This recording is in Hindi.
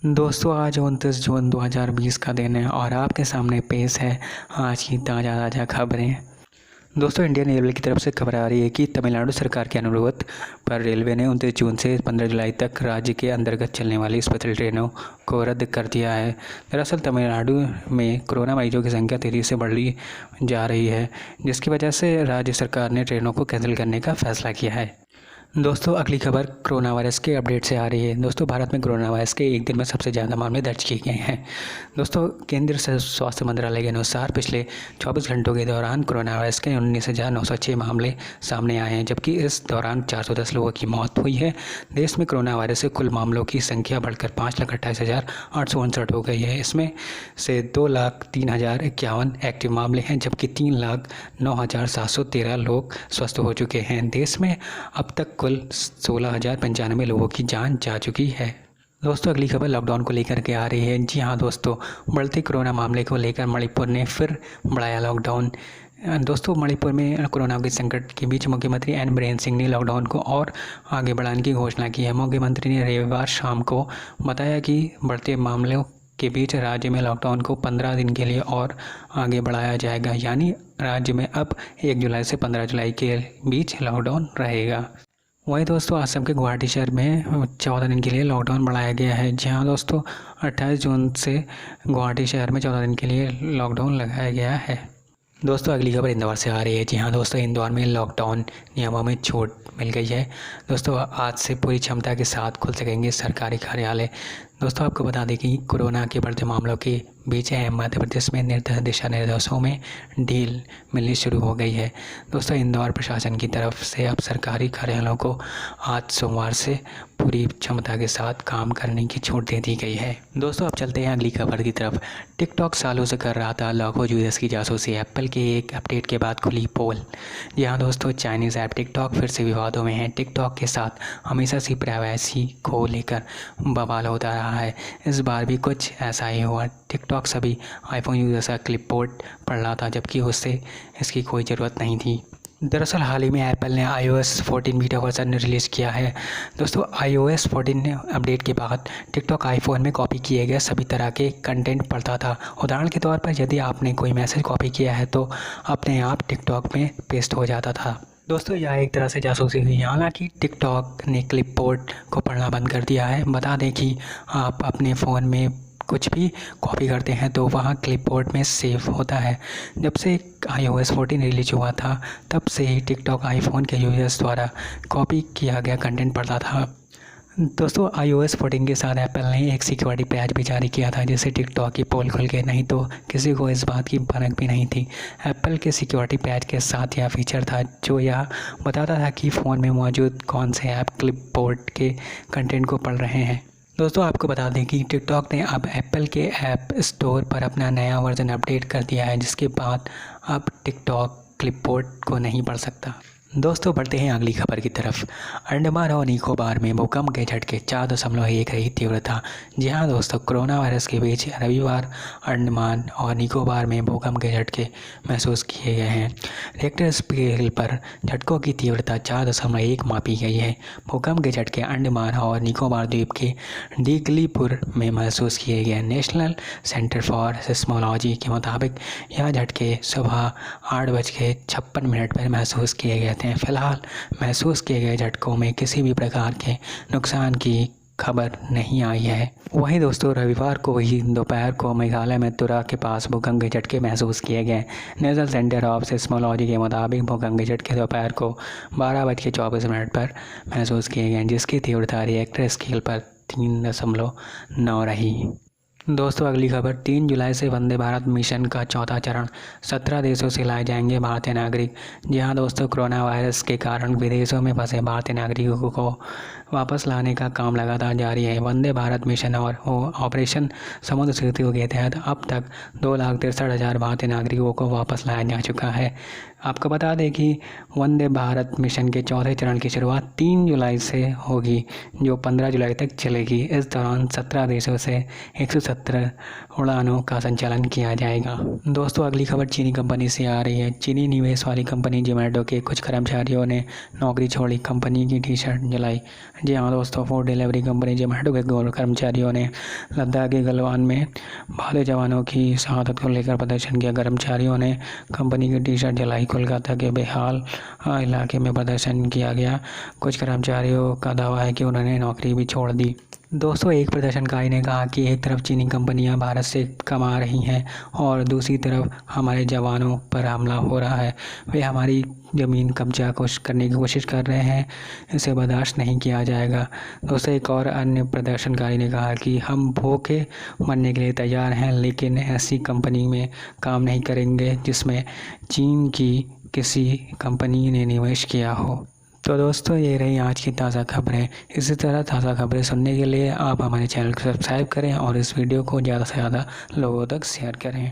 दोस्तों आज 29 जून 2020 का दिन है और आपके सामने पेश है आज की ताज़ा खबरें। दोस्तों इंडियन रेलवे की तरफ से खबर आ रही है कि तमिलनाडु सरकार के अनुरोध पर रेलवे ने 29 जून से 15 जुलाई तक राज्य के अंतर्गत चलने वाली स्पेशल ट्रेनों को रद्द कर दिया है। दरअसल तमिलनाडु में कोरोना मरीजों की संख्या तेज़ी से बढ़ी जा रही है, जिसकी वजह से राज्य सरकार ने ट्रेनों को कैंसिल करने का फैसला किया है। दोस्तों अगली खबर कोरोना वायरस के अपडेट से आ रही है। दोस्तों भारत में कोरोना वायरस के एक दिन में सबसे ज़्यादा मामले दर्ज किए गए हैं। दोस्तों केंद्रीय स्वास्थ्य मंत्रालय के अनुसार पिछले 24 घंटों के दौरान कोरोना वायरस के 19,906 मामले सामने आए हैं, जबकि इस दौरान 410 लोगों की मौत हुई है। देश में कोरोना वायरस से कुल मामलों की संख्या बढ़कर 5,28,859 हो गई है। इसमें से 2,03,051 एक्टिव मामले हैं, जबकि 3,09,713 लोग स्वस्थ हो चुके हैं। देश में अब तक कुल 16,095 लोगों की जान जा चुकी है। दोस्तों अगली खबर लॉकडाउन को लेकर के आ रही है। जी हाँ दोस्तों, बढ़ते कोरोना मामले को लेकर मणिपुर ने फिर बढ़ाया लॉकडाउन। दोस्तों मणिपुर में कोरोना के संकट के बीच मुख्यमंत्री एन बीरेन सिंह ने लॉकडाउन को और आगे बढ़ाने की घोषणा की है। मुख्यमंत्री ने रविवार शाम को बताया कि बढ़ते मामलों के बीच राज्य में लॉकडाउन को 15 दिन के लिए और आगे बढ़ाया जाएगा, यानी राज्य में अब 1 जुलाई से 15 जुलाई के बीच लॉकडाउन रहेगा। वहीं दोस्तों असम के गुवाहाटी शहर में 14 दिन के लिए लॉकडाउन बढ़ाया गया है। जी हाँ दोस्तों, 28 जून से गुवाहाटी शहर में 14 दिन के लिए लॉकडाउन लगाया गया है। दोस्तों अगली खबर इंदौर से आ रही है। जी हाँ दोस्तों, इंदौर में लॉकडाउन नियमों में छूट मिल गई है। दोस्तों आज से पूरी क्षमता के साथ खुल सकेंगे सरकारी कार्यालय। दोस्तों आपको बता दें कि कोरोना के बढ़ते मामलों के बीच मध्य प्रदेश में दिशा निर्देशों में ढील मिलनी शुरू हो गई है। दोस्तों इंदौर प्रशासन की तरफ से अब सरकारी कार्यालयों को आज सोमवार से पूरी क्षमता के साथ काम करने की छूट दे दी गई है। दोस्तों अब चलते हैं अगली खबर की तरफ। टिकटॉक सालों से कर रहा था लाखों यूजर्स की जासूसी, एप्पल के एक अपडेट के बाद खुली पोल। जी हाँ दोस्तों, चाइनीज़ ऐप टिकटॉक फिर से विवादों में है। टिकटॉक के साथ हमेशा से प्राइवेसी को लेकर बवाल होता रहा है। इस बार भी कुछ ऐसा ही हुआ। टिकटॉक सभी आईफोन यूजर्स का क्लिपबोर्ड पढ़ रहा था, जबकि उससे इसकी कोई ज़रूरत नहीं थी। दरअसल हाल ही में एप्पल ने iOS 14 बीटा वर्जन रिलीज़ किया है। दोस्तों iOS 14 अपडेट के बाद टिकटॉक आईफोन में कॉपी किए गए सभी तरह के कंटेंट पढ़ता था। उदाहरण के तौर पर यदि आपने कोई मैसेज कॉपी किया है तो अपने आप टिकटॉक में पेस्ट हो जाता था। दोस्तों यह एक तरह से जासूसी हुई। हालांकि टिकटॉक ने क्लिपबोर्ड को पढ़ना बंद कर दिया है। बता दें कि आप अपने फ़ोन में कुछ भी कॉपी करते हैं तो वहाँ क्लिपबोर्ड में सेव होता है। जब से iOS 14 रिलीज हुआ था तब से ही टिकटॉक आईफोन के यूजर्स द्वारा कॉपी किया गया कंटेंट पढ़ता था। दोस्तों iOS 14 के साथ एप्पल ने एक सिक्योरिटी पैच भी जारी किया था, जिससे टिकटॉक की पोल खुल गई, नहीं तो किसी को इस बात की भनक भी नहीं थी। एप्पल के सिक्योरिटी पैच के साथ यह फीचर था जो यह बताता था कि फ़ोन में मौजूद कौन से ऐप क्लिपबोर्ड के कंटेंट को पढ़ रहे हैं। दोस्तों आपको बता दें कि टिकटॉक ने अब एप्पल के ऐप स्टोर पर अपना नया वर्जन अपडेट कर दिया है, जिसके बाद अब टिकटॉक क्लिपबोर्ड को नहीं पढ़ सकता। दोस्तों बढ़ते हैं अगली खबर की तरफ। अंडमान और निकोबार में भूकंप के झटके 4.1 रही तीव्रता। जी हाँ दोस्तों, कोरोना वायरस के बीच रविवार अंडमान और निकोबार में भूकंप के झटके महसूस किए गए हैं। रिक्टर स्केल पर झटकों की तीव्रता 4.1 मापी गई है। भूकंप के झटके अंडमान और निकोबार द्वीप के डीगलीपुर में महसूस किए गए। नेशनल सेंटर फॉर सिस्मोलॉजी के मुताबिक यह झटके सुबह 8:56 पर महसूस किए गए थे। फिलहाल महसूस किए गए झटकों में किसी भी प्रकार के नुकसान की खबर नहीं आई है। वहीं दोस्तों रविवार को ही दोपहर को मेघालय में तुरा के पास भूकंप के झटके महसूस किए गए। नेशनल सेंटर ऑफ सिस्मोलॉजी के मुताबिक भूकंप के झटके दोपहर को 12:24 पर महसूस किए गए, जिसकी तीव्रता रिएक्टर स्केल पर 3.9 रही। दोस्तों अगली खबर, 3 जुलाई से वंदे भारत मिशन का चौथा चरण 17 देशों से लाए जाएंगे भारतीय नागरिक। जी हाँ दोस्तों, कोरोना वायरस के कारण विदेशों में फंसे भारतीय नागरिकों को वापस लाने का काम लगातार जारी है। वंदे भारत मिशन और ऑपरेशन समुद्र सेतु के तहत अब तक 2,63,000 भारतीय नागरिकों को वापस लाया जा चुका है। आपको बता दें कि वंदे भारत मिशन के चौथे चरण की शुरुआत 3 जुलाई से होगी, जो 15 जुलाई तक चलेगी। इस दौरान 17 देशों से 170 17 उड़ानों का संचालन किया जाएगा। दोस्तों अगली खबर चीनी कंपनी से आ रही है। चीनी निवेश वाली कंपनी जोमेटो के कुछ कर्मचारियों ने नौकरी छोड़ी, कंपनी की टी शर्ट जलाई। जी हाँ दोस्तों, फूड डिलीवरी कंपनी जोमेटो के कर्मचारियों ने लद्दाख के गलवान में भाले जवानों की शहादत को लेकर प्रदर्शन किया। कर्मचारियों ने कंपनी की टी शर्ट जलाई। कोलकाता के बेहाल इलाके में प्रदर्शन किया गया। कुछ कर्मचारियों का दावा है कि उन्होंने नौकरी भी छोड़ दी। दोस्तों एक प्रदर्शनकारी ने कहा कि एक तरफ चीनी कंपनियां भारत से कमा रही हैं और दूसरी तरफ हमारे जवानों पर हमला हो रहा है। वे हमारी ज़मीन कब्जा करने की कोशिश कर रहे हैं, इसे बर्दाश्त नहीं किया जाएगा। दोस्तों एक और अन्य प्रदर्शनकारी ने कहा कि हम भूखे मरने के लिए तैयार हैं, लेकिन ऐसी कंपनी में काम नहीं करेंगे जिसमें चीन की किसी कंपनी ने निवेश किया हो। तो दोस्तों ये रही आज की ताज़ा खबरें। इसी तरह ताज़ा खबरें सुनने के लिए आप हमारे चैनल को सब्सक्राइब करें और इस वीडियो को ज़्यादा से ज़्यादा लोगों तक शेयर करें।